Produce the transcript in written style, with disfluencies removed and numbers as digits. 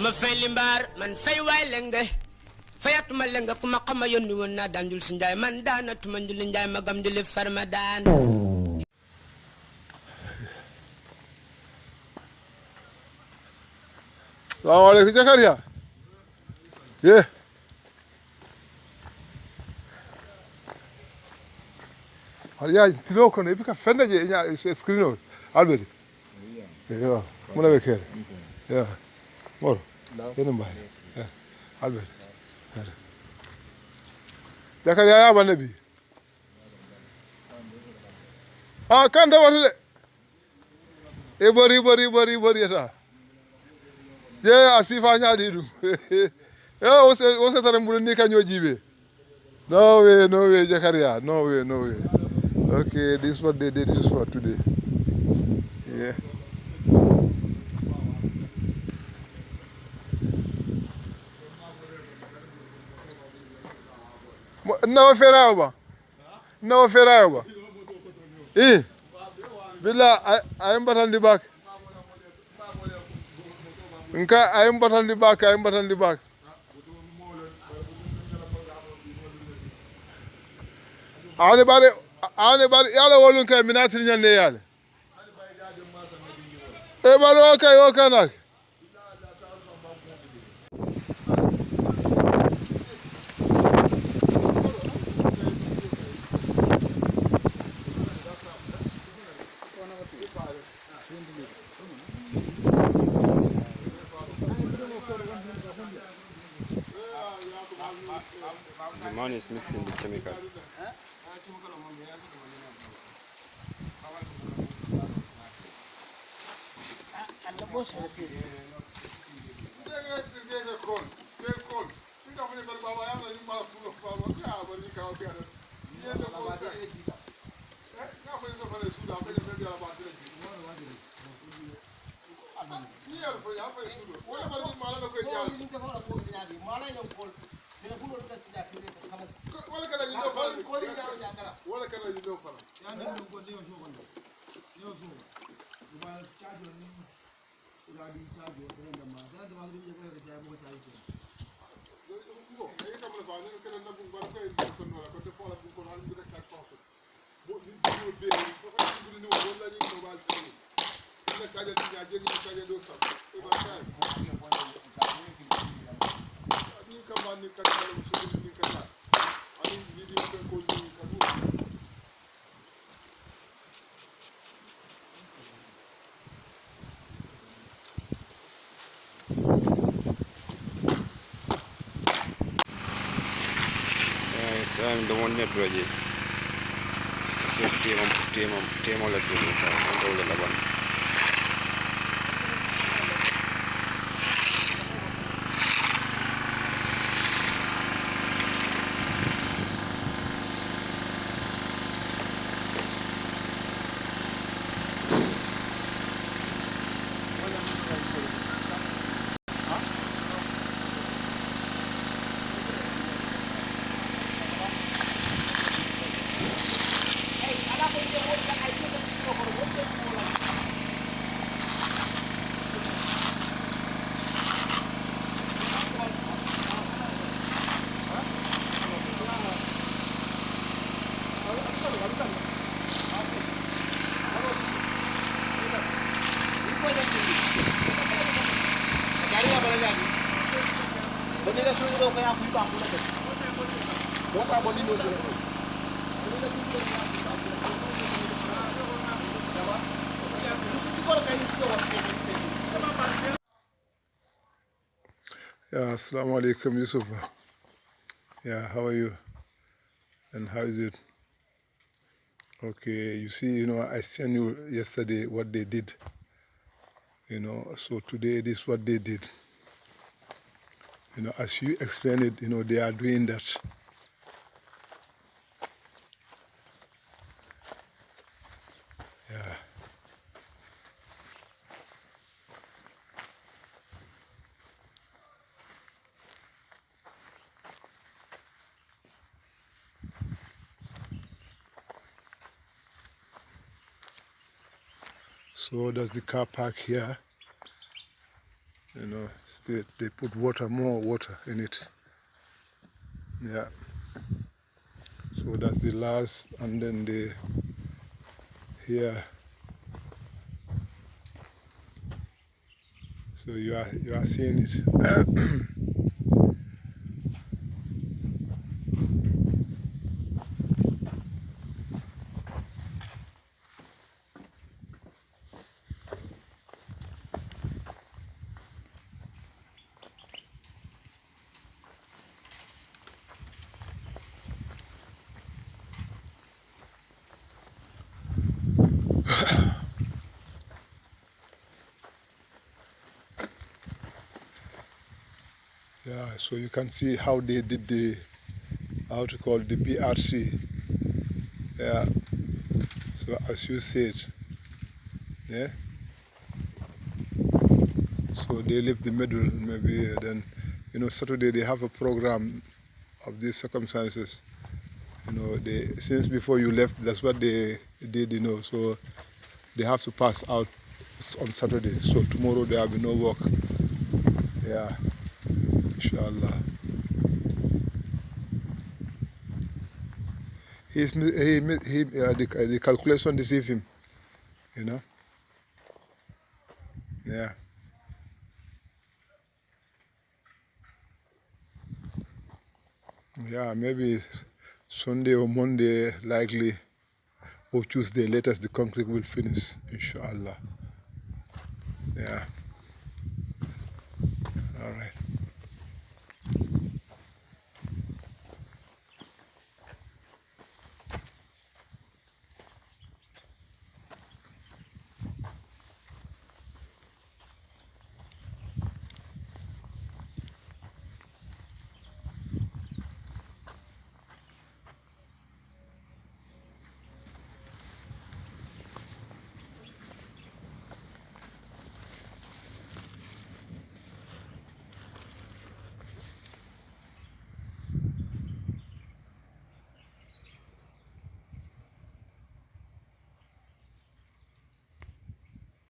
ma fay limbar man fay way lenge fayatuma lenga kuma xama yoni won na danjul si njaay man daanatuma njul njaay magam jule farma daan Assalamu alaikum Jakaria. Yeah. Aliya tilo kono e bika fenda je nya screen o Albert. Yeah. Mona be kere. Yeah. Moro. Ene mbay. Yeah. Albert. Jakaria ya ba nabi. Ah kan da wata de. E bori ta. Je asifa nyaadi dum. O se tare mbulu ni kanyo jibe. No way Jakaria. No way. Okay, this is what they did this for today. Yeah. No ferayo ba. Bila I am batandi back. Nka I am batandi back. Anybody yale wolun kay minati nyande yale. E baro okay nak. The man is missing the chemical. I'm the one that project. Tema la tu. Yeah, assalamu alaikum Yusuf. Yeah, how are you? And how is it? Okay, you see, I sent you yesterday what they did. So today this is what they did. As you explained it, they are doing that. Yeah. So that's the car park here. You know, they put more water in it. Yeah. So that's the last, and then here. So you are seeing it. Yeah, so you can see how they did the BRC. Yeah. So as you said, yeah. So they leave the middle, maybe then, you know, Saturday they have a program of these circumstances. You know, since before you left, that's what they did, you know. So they have to pass out on Saturday. So tomorrow there will be no work. Yeah, inshallah. The calculation deceived him, you know. Yeah. Yeah, maybe Sunday or Monday, likely, or Tuesday, latest, the concrete will finish, inshallah. Yeah. All right.